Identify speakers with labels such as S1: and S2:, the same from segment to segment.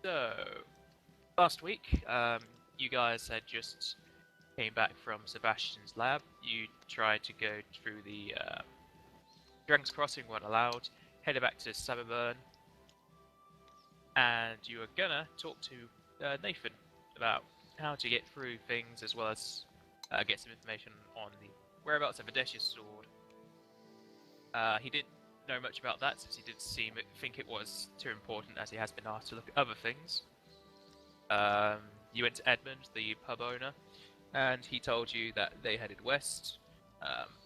S1: So, last week, you guys had just came back from Sebastian's lab. You tried to go through the Dragon's Crossing, weren't allowed, headed back to Suburban, and you were gonna talk to Nathan about how to get through things as well as get some information on the whereabouts of Adesha's sword. He didn't know much about that since he didn't think it was too important as he has been asked to look at other things. You went to Edmund, the pub owner, and he told you that they headed west,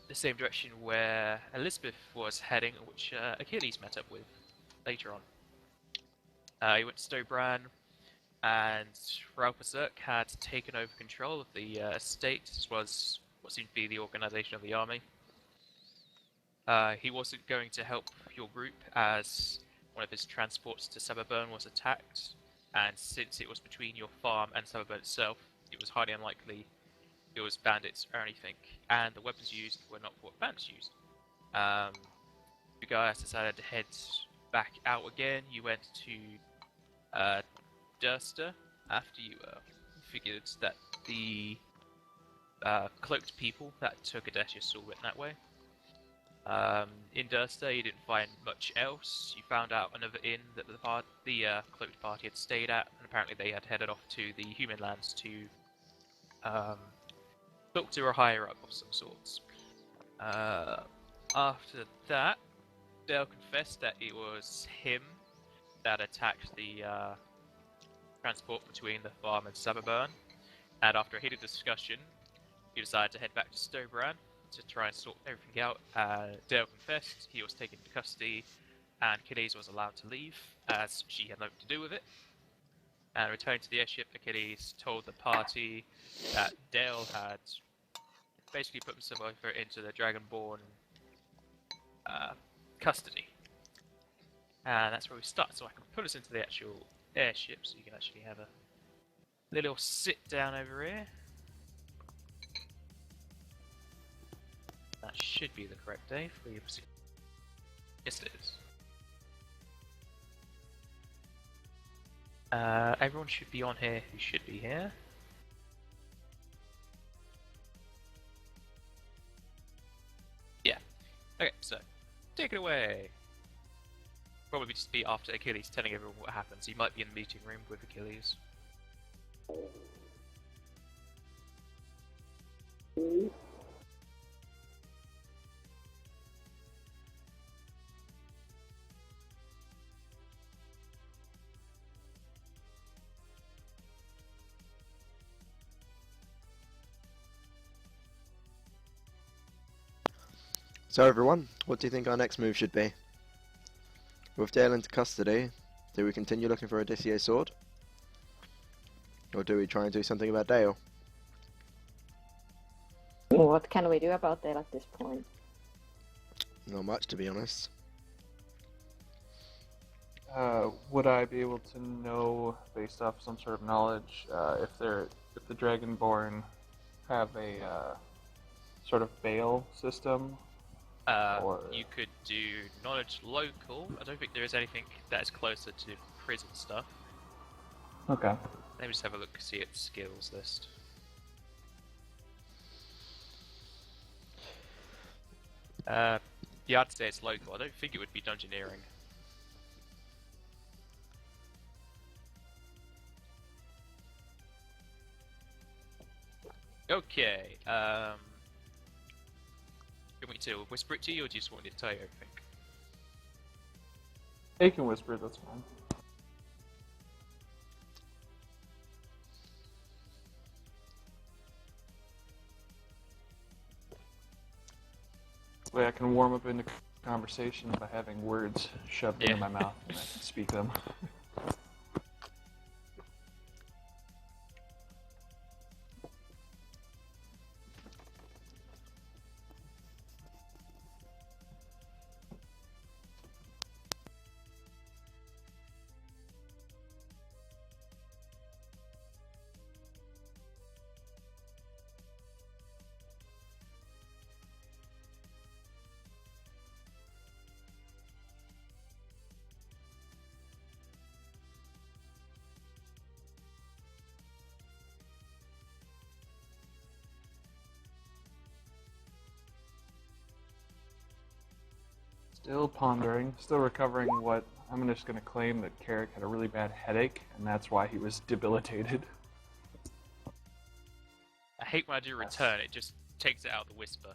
S1: the same direction where Elizabeth was heading, which Achilles met up with later on. You went to Stobran, and Ralpazurk had taken over control of the estate, as well as what seemed to be the organisation of the army. He wasn't going to help your group as one of his transports to Suburban was attacked, and since it was between your farm and Suburban itself, it was highly unlikely it was bandits or anything, and the weapons used were not what bandits used. You guys decided to head back out again. You went to Durster after you figured that the cloaked people that took Adesha still went that way. In Durster, you didn't find much else. You found out another inn that the cloaked party had stayed at, and apparently they had headed off to the human lands to talk to a higher up of some sorts. After that, Dale confessed that it was him that attacked the transport between the farm and Suburban, and after a heated discussion, you decided to head back to Stobran to try and sort everything out. Dale confessed he was taken into custody, and Achilles was allowed to leave, as she had nothing to do with it. And returning to the airship, Achilles told the party that Dale had basically put himself over into the Dragonborn custody. And that's where we start, so I can put us into the actual airship, so you can actually have a little sit down over here. That should be the correct day for your procedure. Yes, it is. Everyone should be on here who should be here. Yeah. Okay, so take it away. Probably just be after Achilles telling everyone what happens. He might be in the meeting room with Achilles.
S2: So everyone, what do you think our next move should be? With Dale into custody, do we continue looking for Odysseus' sword? Or do we try and do something about Dale?
S3: What can we do about that at this point?
S2: Not much, to be honest.
S4: Would I be able to know, based off some sort of knowledge, if the Dragonborn have a sort of bail system?
S1: You could do knowledge local. I don't think there is anything that is closer to prison stuff.
S4: Okay.
S1: Let me just have a look, see its skills list. Yeah, I'd say it's local. I don't think it would be dungeoneering. Okay, do you want me to whisper it to you, or do you just want me to tell you everything?
S4: You can whisper, that's fine. This way I can warm up into conversation by having words shoved into my mouth and I can speak them. Still pondering, still recovering what I'm just going to claim that Carrick had a really bad headache, and that's why he was debilitated.
S1: I hate when I do return, it just takes it out of the whisper.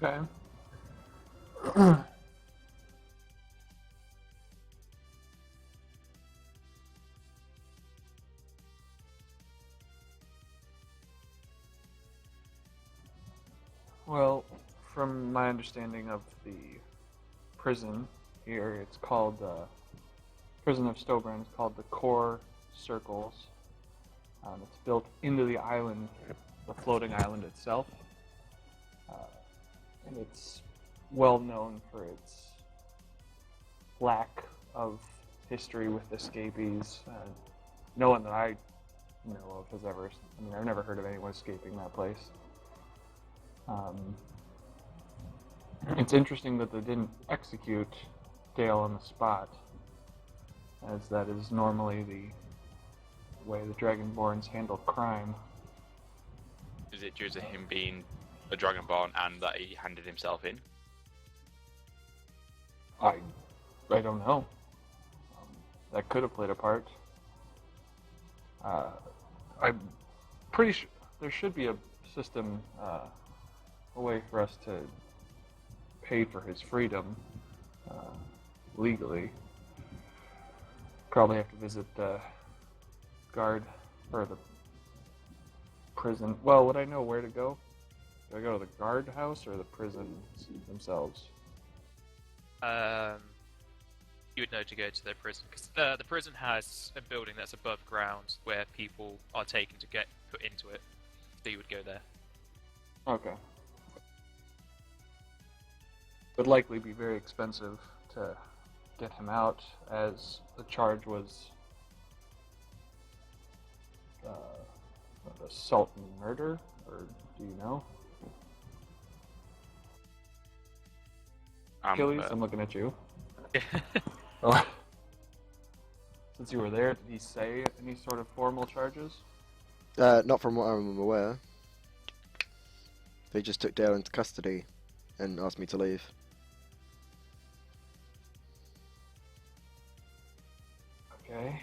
S4: Okay. Well, from my understanding of the prison here, it's called prison of Stobran. It's called the Core Circles. It's built into the island, the floating island itself, and it's well known for its lack of history with escapees. No one that I know of has ever. I mean, I've never heard of anyone escaping that place. It's interesting that they didn't execute Dale on the spot, as that is normally the way the Dragonborns handle crime.
S5: Is it due to him being a Dragonborn and that he handed himself in?
S4: I don't know. That could have played a part. I'm pretty sure there should be a system, a way for us to pay for his freedom legally. Probably have to visit the guard or the prison. Well, would I know where to go? Do I go to the guard house or the prisons themselves?
S1: You would know to go to the prison, because the prison has a building that's above ground where people are taken to get put into it, so you would go there.
S4: Okay. Would likely be very expensive to get him out, as the charge was assault and murder, or do you know? Achilles, I'm looking at you. Oh. Since you were there, did he say any sort of formal charges?
S2: Not from what I'm aware. They just took Dale into custody and asked me to leave.
S4: Okay.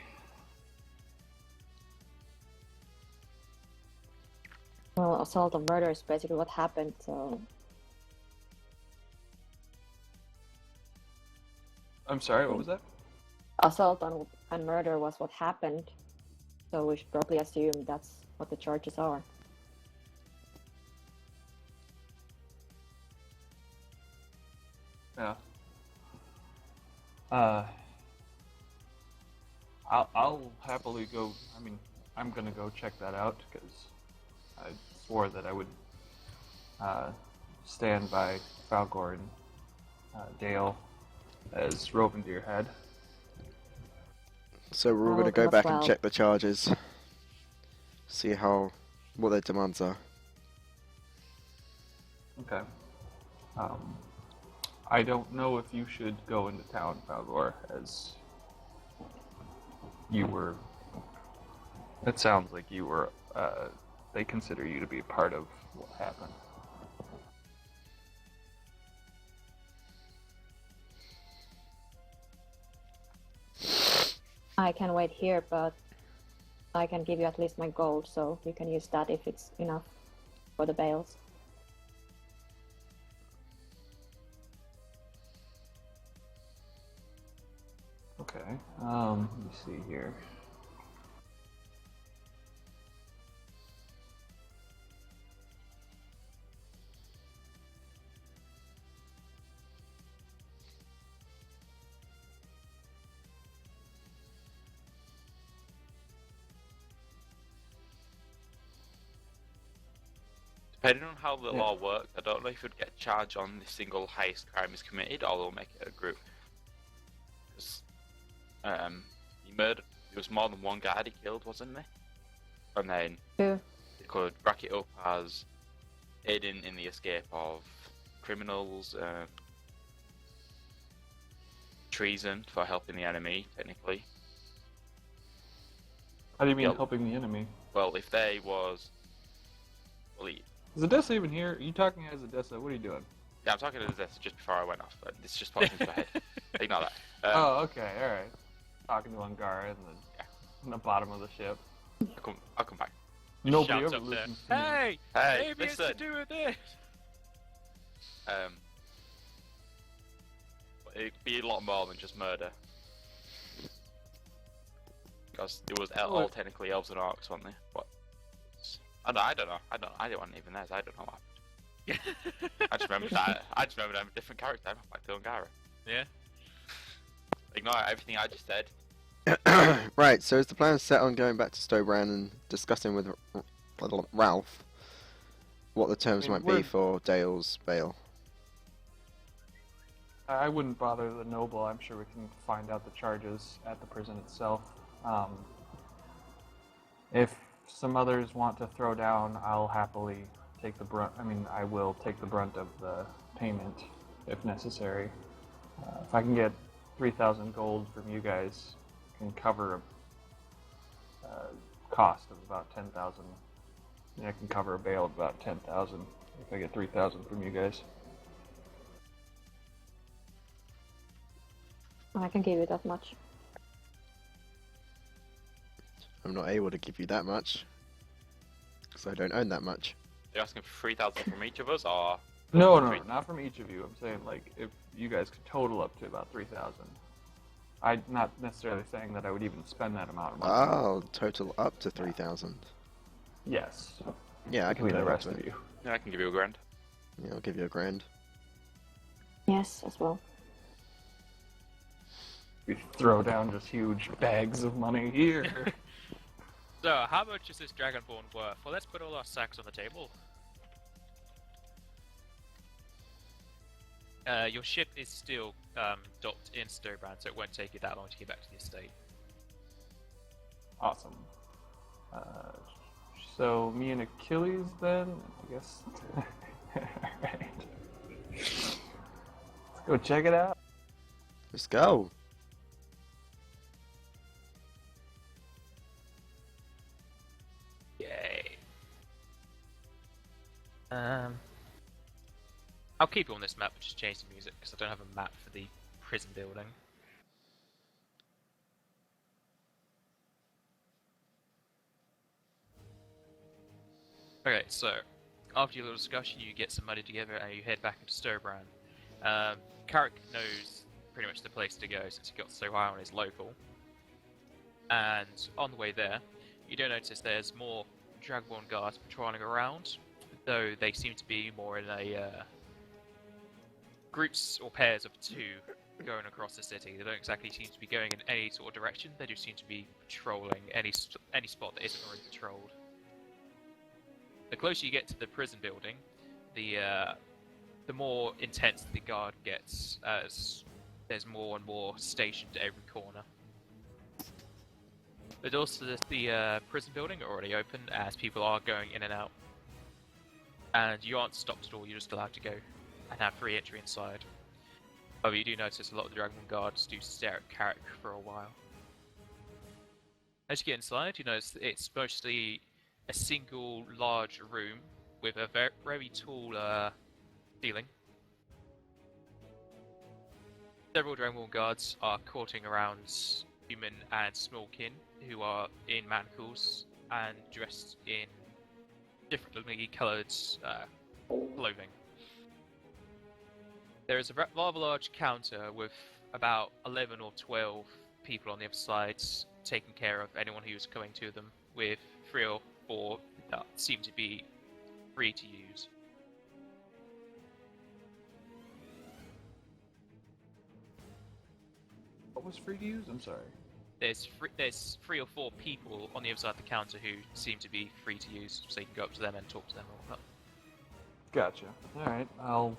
S3: Well, assault and murder is basically what happened, so...
S4: I'm sorry, what was that?
S3: Assault and murder was what happened, so we should probably assume that's what the charges are.
S4: Yeah. I'll happily go. I mean, I'm gonna go check that out because I swore that I would stand by Falgor and Dale as Rovendיר had.
S2: So we're all
S3: I'll
S2: going to
S3: go
S2: go
S3: as
S2: back
S3: well.
S2: and check the charges. See what their demands are.
S4: Okay. I don't know if you should go into town, Falgor, as you were. It sounds like you were. They consider you to be part of what happened.
S3: I can wait here, but I can give you at least my gold, so you can use that if it's enough for the bales.
S4: Okay. Let me see here.
S5: Depending on how the law works, I don't know if you'd get charged on the single highest crime is committed, or they'll make it a group. Because he murdered. There was more than one guard he killed, wasn't there? And then
S3: Two.
S5: they could rack it up as aiding in the escape of criminals, treason for helping the enemy, technically.
S4: How do you mean
S5: Yep.
S4: helping the enemy?
S5: Well, if they was... Well,
S4: Is Odessa even here? Are you talking as Odessa? What are you doing?
S5: yeah, I'm talking to this just before I went off. But this just popped into my head. Ignore that.
S4: Oh, okay, alright. Talking to Angara in the bottom of the ship.
S5: I'll come back.
S4: Nobody
S1: Shouts
S4: ever
S1: up there.
S4: listens to me.
S1: Hey,
S5: Hey,
S1: maybe it's to
S5: listen.
S1: do with this.
S5: It'd be a lot more than just murder. Because it was all
S4: Well,
S5: technically elves and orcs, weren't they? What? I don't know. I wasn't even there, so I don't know what happened. I just remember that. I just remember I'm a different character. I'm back to Ungara.
S1: Yeah.
S5: Ignore everything I just said.
S2: Right, so is the plan set on going back to Stobran and discussing with Ralph what the terms
S4: I mean,
S2: might be
S4: we're-
S2: for Dale's bail?
S4: I wouldn't bother the noble. I'm sure we can find out the charges at the prison itself. If some others want to throw down, I'll happily take the brunt. I mean, I will take the brunt of the payment if necessary. If I can get 3,000 gold from you guys, can cover a cost of about 10,000. And I can cover a bail of about 10,000 if I get 3,000 from you guys.
S3: I can give you that much.
S2: I'm not able to give you that much, because I don't own that much.
S5: You're asking for 3,000 from each of us, or
S4: No, not from each of you. I'm saying, like, if you guys could total up to about 3,000. I'm not necessarily saying that I would even spend that amount of money.
S2: Oh, total up to 3,000.
S4: Yes.
S2: Yeah, I can
S4: Between
S2: do
S4: the
S2: that
S4: rest
S2: to
S4: of
S2: it.
S4: you.
S5: yeah, I can give you a grand.
S2: Yeah, I'll give you a grand.
S3: Yes, as well.
S4: We throw down just huge bags of money here.
S1: So, how much is this Dragonborn worth? Well, let's put all our sacks on the table. Your ship is still docked in Stobran, so it won't take you that long to get back to the estate.
S4: Awesome. So me and Achilles then, I guess. Alright. Let's go check it out.
S2: Let's go.
S1: Yay. I'll keep you on this map, but just change the music because I don't have a map for the prison building. Okay, so after your little discussion, you get some money together and you head back into Stobran. Carrick knows pretty much the place to go since he got so high on his local. And on the way there, you do notice there's more Dragonborn guards patrolling around, though they seem to be more in a groups or pairs of two going across the city. They don't exactly seem to be going in any sort of direction. They just seem to be patrolling any spot that isn't already patrolled. The closer you get to the prison building, the more intense the guard gets, as there's more and more stationed at every corner. The doors to the prison building are already open, as people are going in and out. And you aren't stopped at all, you're just allowed to go and have free entry inside. However, you do notice a lot of the Dragonborn guards do stare at Carrick for a while. As you get inside, you notice that it's mostly a single large room with a very tall ceiling. Several Dragonborn guards are courting around human and smallkin who are in manacles and dressed in differently coloured clothing. There is a rather large counter with about 11 or 12 people on the other side taking care of anyone who is coming to them, with 3 or 4 that seem to be free to use.
S4: What was free to use? I'm sorry.
S1: There's 3 or 4 people on the other side of the counter who seem to be free to use, so you can go up to them and talk to them and whatnot.
S4: Gotcha. Alright, I'll...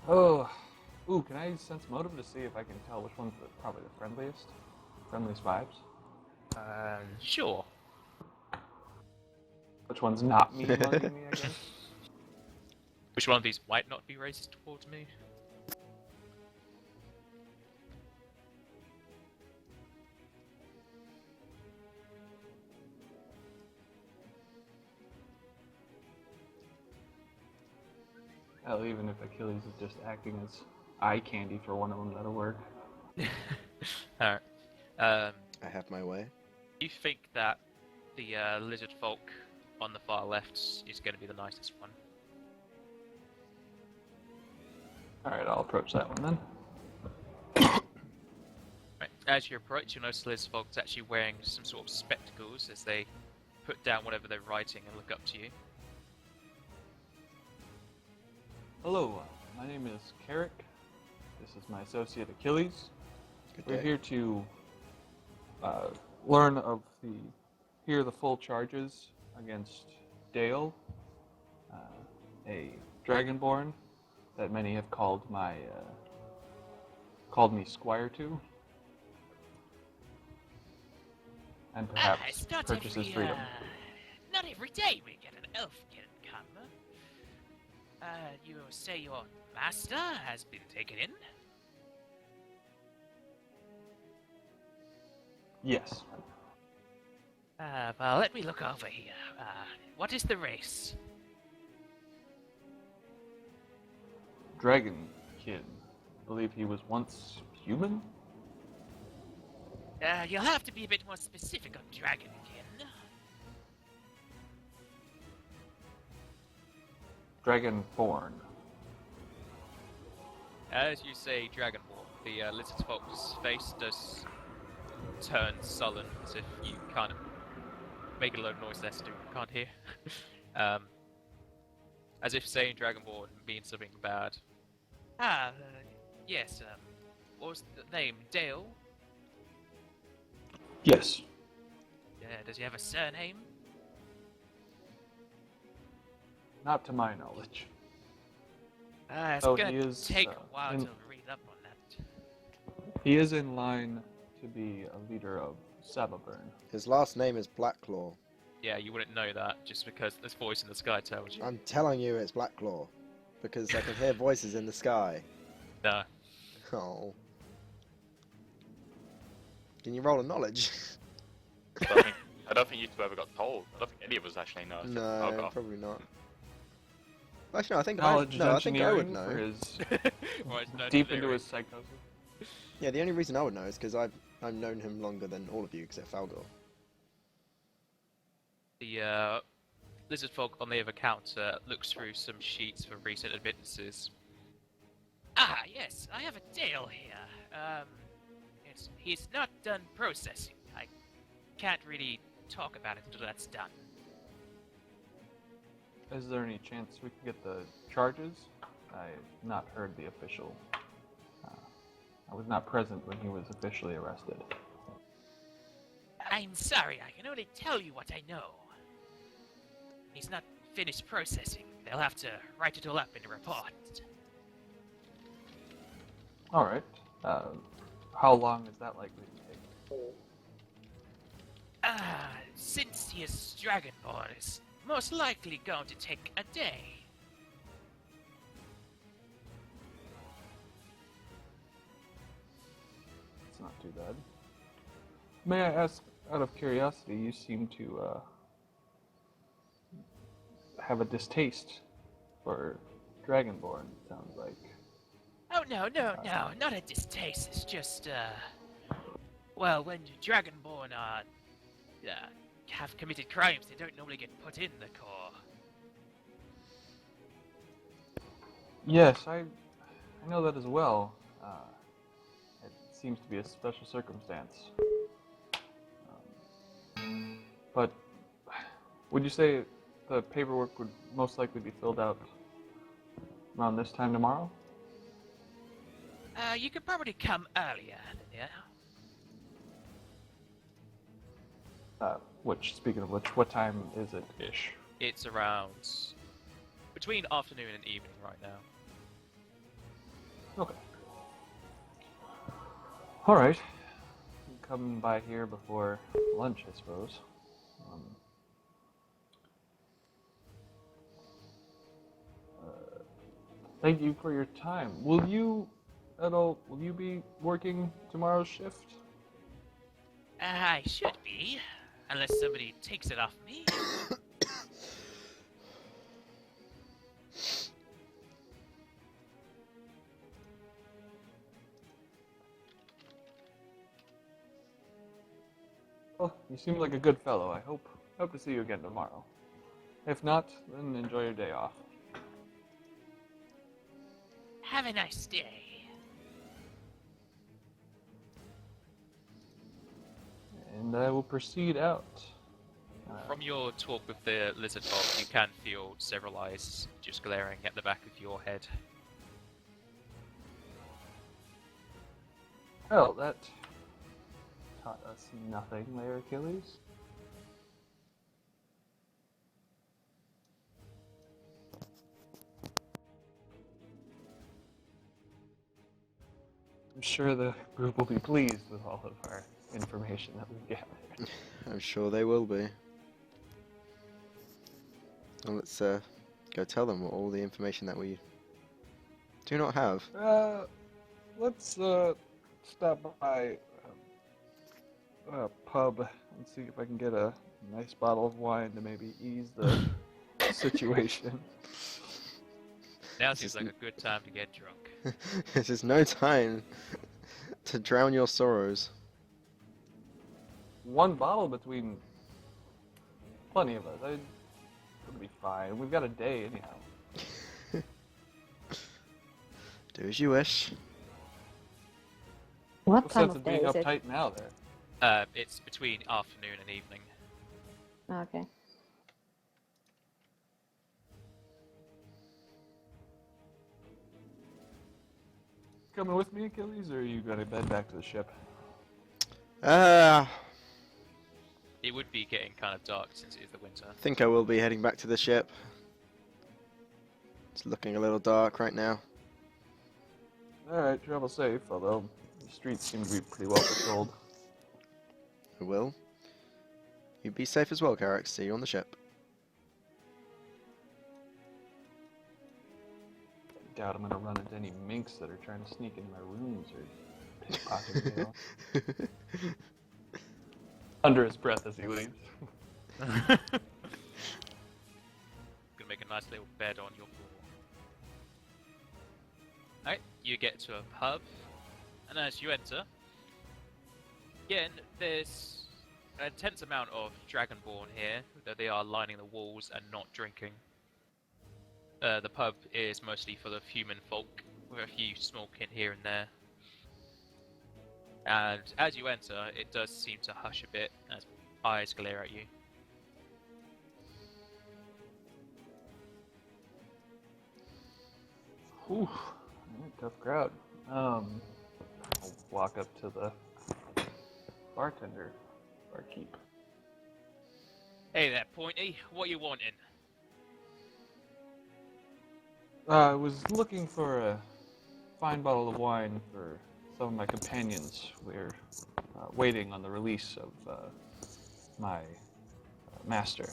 S4: Oh. Ooh, can I sense motive to see if I can tell which one's probably the friendliest? Friendliest vibes?
S1: Sure.
S4: which one's not me mugging me, I guess.
S1: Which one of these might not be racist towards me?
S4: Hell, even if Achilles is just acting as eye candy for one of them, that'll work.
S1: Alright.
S2: I have my way.
S1: Do you think that the lizard folk on the far left is going to be the nicest one?
S4: Alright, I'll approach that one then.
S1: Right. As you approach, you'll notice the lizard folk's actually wearing some sort of spectacles as they put down whatever they're writing and look up to you.
S4: Hello, my name is Carrick. This is my associate Achilles.
S2: Good
S4: We're
S2: day.
S4: here to learn of hear the full charges against Dale, a Dragonborn that many have called me Squire to, and perhaps
S6: it's not
S4: purchase his
S6: every,
S4: freedom.
S6: Not every day we get an elf can come. You say your master has been taken in?
S4: Yes.
S6: Well, let me look over here. What is the race?
S4: Dragonkin. I believe he was once human?
S6: You'll have to be a bit more specific on Dragonkin.
S4: Dragonborn.
S1: As you say Dragonborn, the lizard folk's face does turn sullen, as if you kind of make a load of noise there, Stu can't hear. As if saying Dragonborn means something bad.
S6: Yes, what was the name? Dale?
S4: Yes.
S6: Does he have a surname?
S4: Not to my knowledge.
S6: It's
S4: Oh,
S6: gonna
S4: he is,
S6: take a while
S4: in-
S6: to read up on that.
S4: He is in line to be a leader of Sababurn.
S2: His last name is Blacklaw.
S1: Yeah, you wouldn't know that just because this voice in the sky tells you.
S2: I'm telling you it's Blacklaw. Because I can hear voices in the sky.
S1: No.
S2: Oh. Can you roll a knowledge?
S5: I don't think you two ever got told. I don't think any of us actually know.
S2: No,
S5: Alcohol.
S2: probably not. Actually, no, I think
S4: Knowledge
S2: I think I would
S4: engineering
S2: know.
S4: for his
S1: Right, no,
S4: deep
S1: no,
S4: into
S1: no.
S4: his psychosis.
S2: Yeah, the only reason I would know is because I've known him longer than all of you except Falgor.
S1: The lizard folk on the other counter looks through some sheets for recent admittances.
S6: Yes, I have a Dale here. He's not done processing. I can't really talk about it until that's done.
S4: Is there any chance we can get the charges? I've not heard the official. I was not present when he was officially arrested.
S6: I'm sorry, I can only tell you what I know. He's not finished processing. They'll have to write it all up in a report.
S4: All right. How long is that likely to take?
S6: Since he is Dragonborn, it's most likely going to take a day.
S4: It's not too bad. May I ask, out of curiosity, you seem to have a distaste for Dragonborn, it sounds like.
S6: Oh, no, not a distaste. It's just, well, when Dragonborn have committed crimes, they don't normally get put in the Corps.
S4: Yes, I know that as well. It seems to be a special circumstance. But would you say the paperwork would most likely be filled out around this time tomorrow?
S6: You could probably come earlier, yeah?
S4: Speaking of which, what time is it ish?
S1: It's around between afternoon and evening right now.
S4: Okay. Alright. Come by here before lunch, I suppose. Thank you for your time. Will you be working tomorrow's shift?
S6: I should be, unless somebody takes it off me.
S4: Well, you seem like a good fellow. I hope to see you again tomorrow. If not, then enjoy your day off.
S6: Have a nice day.
S4: And I will proceed out.
S1: From your talk with the lizard folk, you can feel several eyes just glaring at the back of your head.
S4: Well, that taught us nothing there, Achilles. I'm sure the group will be pleased with all of our information that we've gathered.
S2: I'm sure they will be. Well, let's go tell them all the information that we do not have.
S4: Let's stop by a pub and see if I can get a nice bottle of wine to maybe ease the situation.
S1: Now
S2: This
S1: seems
S2: is
S1: like a good time to get drunk.
S2: This is no time to drown your sorrows.
S4: One bottle between plenty of us. It'll be fine. We've got a day anyhow.
S2: Do as you wish.
S3: What
S4: No
S3: time
S4: sense
S3: of
S4: of
S3: day
S4: being
S3: is it?
S4: uptight now there.
S1: It's between afternoon and evening.
S3: Okay.
S4: Coming with me, Achilles, or are you gonna head back to the ship?
S2: I
S1: It would be getting kind of dark since it is the winter.
S2: think I will be heading back to the ship. It's looking a little dark right now.
S4: Alright, travel safe, although the streets seem to be pretty well patrolled.
S2: I will. You be safe as well, Carrick. See you on the ship.
S4: I doubt I'm gonna run into any minks that are trying to sneak into my rooms or pickpocket me off. Under his breath as he leaves.
S1: Gonna make a nice little bed on your floor. Alright, you get to a pub, and as you enter, again, there's an intense amount of Dragonborn here, though they are lining the walls and not drinking. The pub is mostly full of human folk, with a few small kin here and there. And as you enter, it does seem to hush a bit as eyes glare at you.
S4: Whew, tough crowd. I'll walk up to the bartender, barkeep.
S6: Hey there, Pointy. What you wanting?
S4: I was looking for a fine bottle of wine for some of my companions. We're waiting on the release of my master.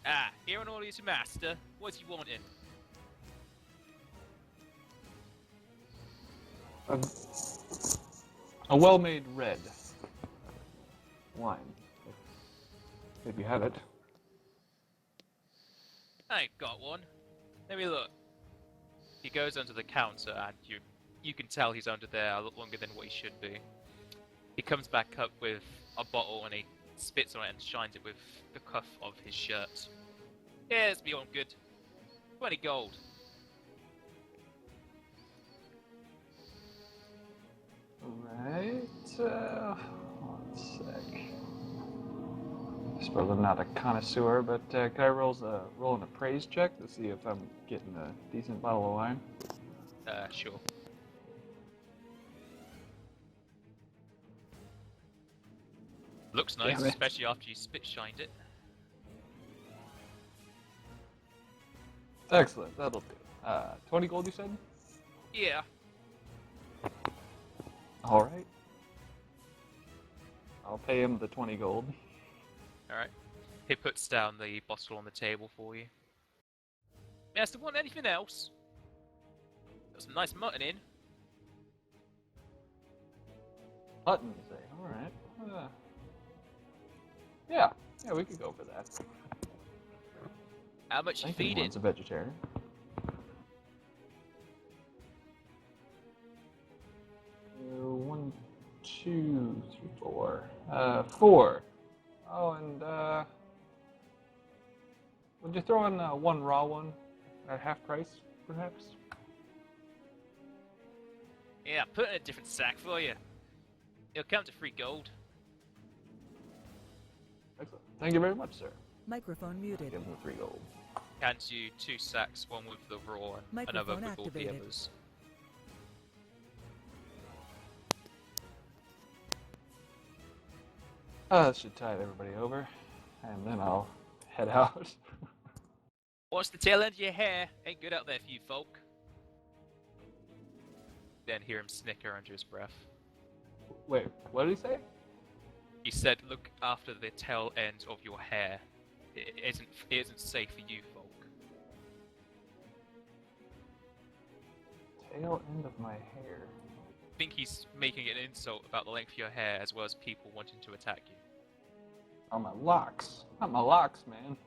S6: Ah, here on orders, master. What's you wanting?
S4: A well-made red wine, if you have it.
S6: I ain't got one.
S1: Let me look. He goes under the counter and you can tell he's under there a lot longer than what he should be. He comes back up with a bottle and he spits on it and shines it with the cuff of his shirt.
S6: Yeah, it's beyond good. 20 gold.
S4: Right. One sec. I suppose I'm not a connoisseur, but can I roll an appraise check to see if I'm getting a decent bottle of wine?
S1: Sure. Looks nice,
S4: Damn it.
S1: especially after you spit shined it.
S4: Excellent, that'll do. 20 gold, you said?
S6: Yeah.
S4: All right. I'll pay him the 20 gold.
S1: Alright. He puts down the bottle on the table for you.
S6: Master, want anything else?
S1: Got some nice mutton in.
S4: Mutton, you say? All right. Yeah, we could go for that.
S1: How much
S4: I
S1: you
S4: think
S1: feeding?
S4: one's a vegetarian. One, two, three, four. 4. Oh, and would you throw in one raw one at half price, perhaps?
S1: Yeah, put in a different sack for you. It'll come to 3 gold.
S4: Excellent. Thank you very much, sir.
S7: Microphone muted.
S4: Give him 3 gold.
S1: Hands you 2 sacks, one with the raw and another
S7: Microphone
S1: with all the
S7: activated.
S1: others.
S4: That should tide everybody over, and then I'll head out.
S1: What's the tail end of your hair? Ain't good out there for you folk. Then hear him snicker under his breath.
S4: Wait, what did he say?
S1: He said, look after the tail end of your hair. It isn't safe for you folk.
S4: Tail end of my hair.
S1: I think he's making an insult about the length of your hair as well as people wanting to attack you.
S4: Oh, my locks. Not my locks, man.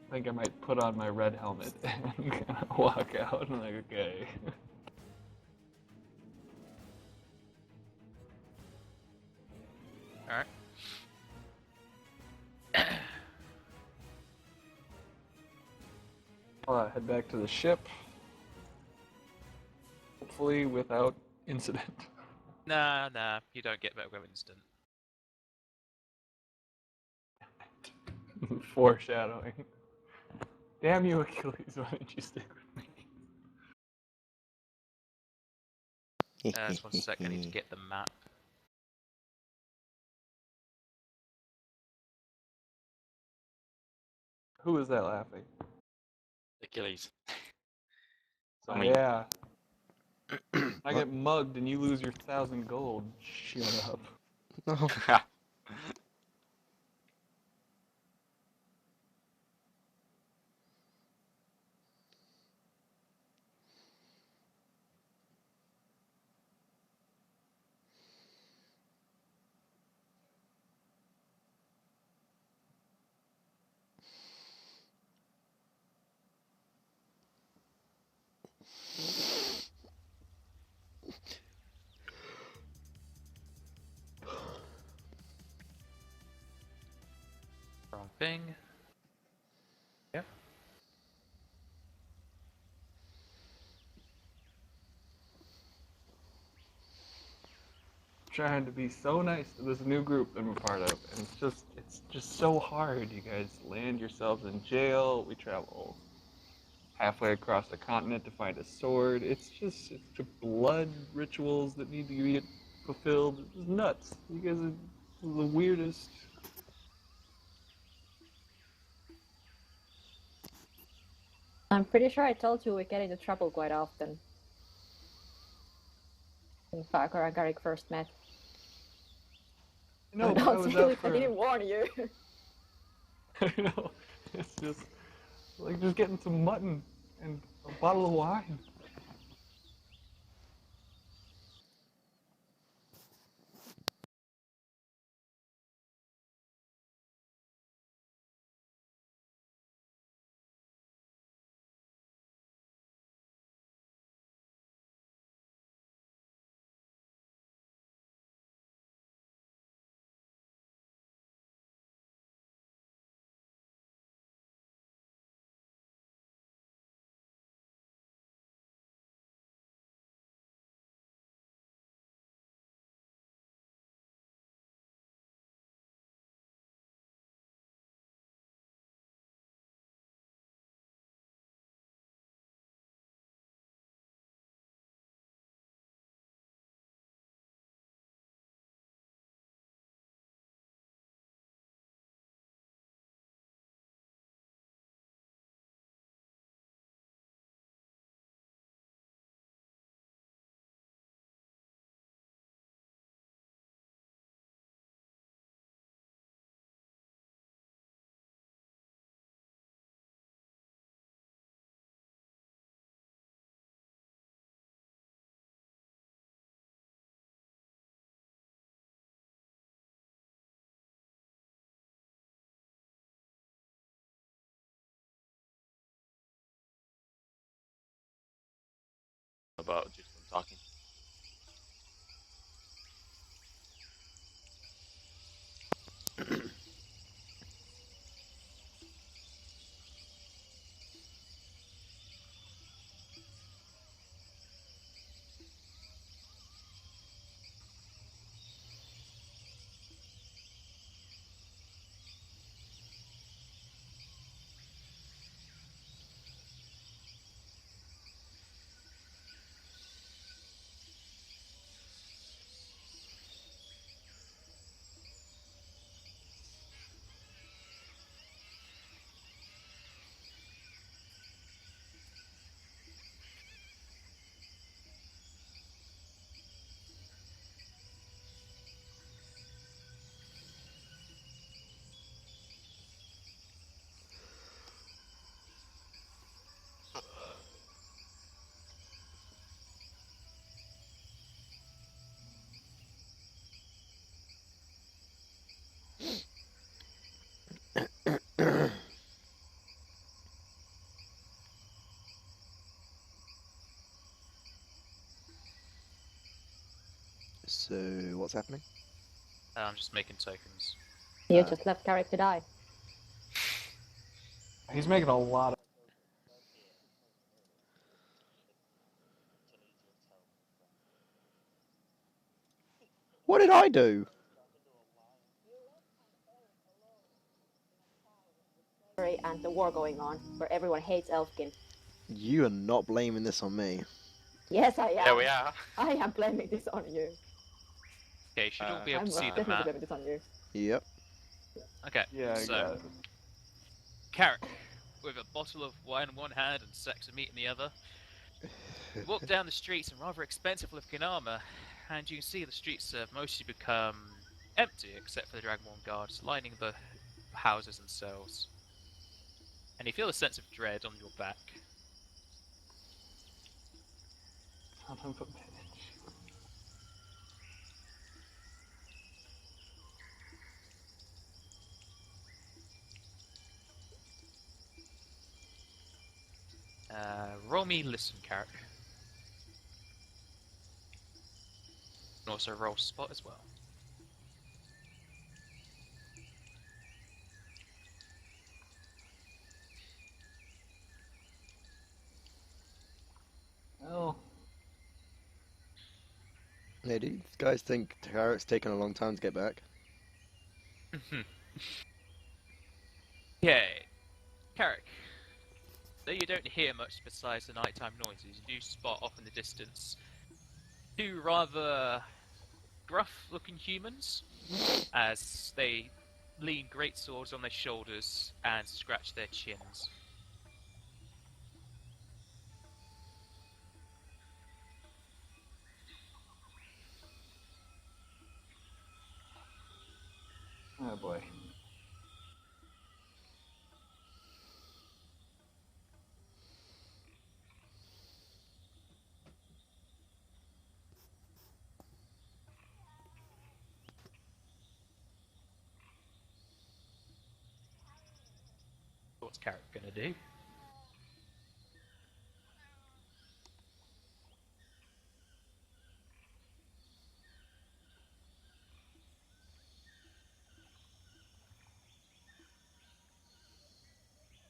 S4: I think I might put on my red helmet and kind of walk out. I'm like, okay.
S1: Alright.
S4: I'll head back to the ship. Hopefully without incident.
S1: Nah, you don't get that with instant.
S4: Foreshadowing. Damn you, Achilles, why didn't you stick with me?
S1: Just 1 sec, I need to get the map.
S4: Who is that laughing?
S5: Achilles. So
S4: Oh,
S5: mean.
S4: yeah. I get mugged and you lose your 1,000 gold. Shut up.
S2: No.
S1: Wrong thing. Yeah.
S4: Trying to be so nice to this new group I'm a part of, and it's just so hard. You guys land yourselves in jail. We travel halfway across the continent to find a sword. It's the blood rituals that need to get fulfilled. It's just nuts. You guys are the weirdest.
S3: I'm pretty sure I told you we get into trouble quite often. When Farquhar and Garrick first met.
S4: No,
S3: I
S4: but I
S3: don't
S4: was
S3: see
S4: up
S3: if I
S4: for.
S3: didn't warn you.
S4: I know. It's just like just getting some mutton and a bottle of wine.
S5: boat just from talking.
S2: So, what's happening?
S1: I'm just making tokens.
S3: You just left character die.
S4: He's making a lot of.
S2: What did I do?
S3: And the war going on, where everyone hates Elfkin.
S2: You are not blaming this on me.
S3: Yes, I am.
S5: Yeah, we are.
S3: I am blaming this on you.
S1: Okay, you should all be able
S3: I'm
S1: to see the
S3: definitely
S1: map.
S3: blaming this on you.
S2: Yep.
S1: Okay,
S4: Yeah, I
S1: so
S4: got it.
S1: Carrick, with a bottle of wine in one hand and sacks of meat in the other, you walk down the streets in rather expensive looking armour, and you can see the streets have mostly become empty except for the Dragonborn guards lining the houses themselves. And you feel a sense of dread on your back.
S4: Son of a bitch.
S1: Roll me listen, Carrick. And also roll spot as well.
S4: Oh.
S2: Hey, do you guys think Tarek's taken a long time to get back?
S1: Yeah, Carrick. Though you don't hear much besides the nighttime noises, you do spot off in the distance two rather gruff-looking humans as they lean great swords on their shoulders and scratch their chins.
S4: Oh boy.
S1: What's Carrick gonna do?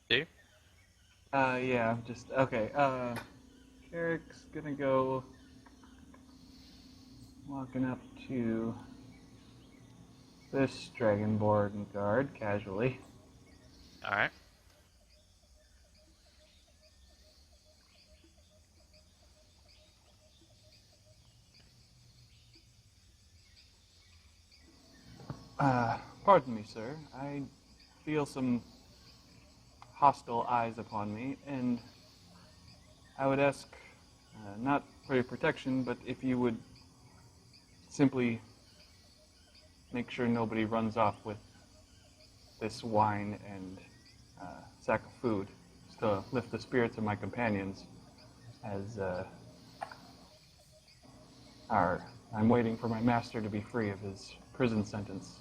S1: Do?
S4: Yeah, I'm just okay. Eric's gonna go walking up to this Dragonborn guard casually.
S1: Alright.
S4: Pardon me, sir. I feel some hostile eyes upon me, and I would ask, not for your protection, but if you would simply make sure nobody runs off with this wine and sack of food, just to lift the spirits of my companions, as I'm waiting for my master to be free of his prison sentence.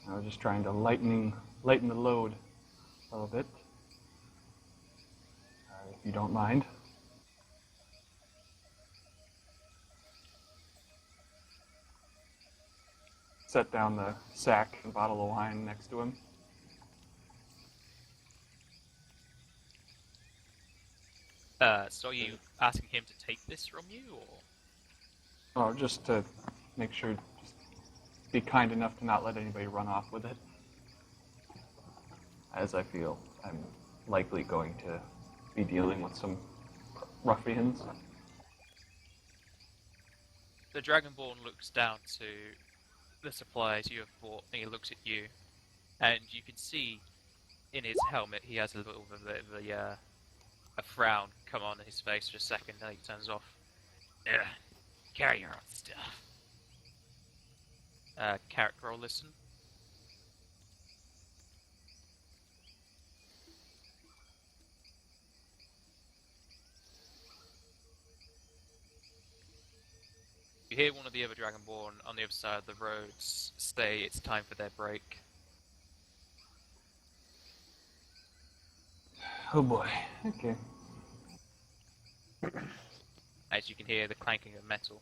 S4: I was just trying to lighten the load a little bit, if you don't mind. set down the sack and bottle of wine next to him.
S1: So are you asking him to take this from you, or?
S4: Oh, just to make sure, just be kind enough to not let anybody run off with it. As I feel I'm likely going to be dealing with some ruffians.
S1: The Dragonborn looks down to the supplies you have bought, and he looks at you, and you can see in his helmet he has a little bit of a frown come on his face for a second, then he turns off.
S6: Ugh, carry your own stuff.
S1: Character roll, listen. You hear one of the other Dragonborn on the other side of the roads say it's time for their break.
S4: Oh boy. Okay.
S1: As you can hear the clanking of metal.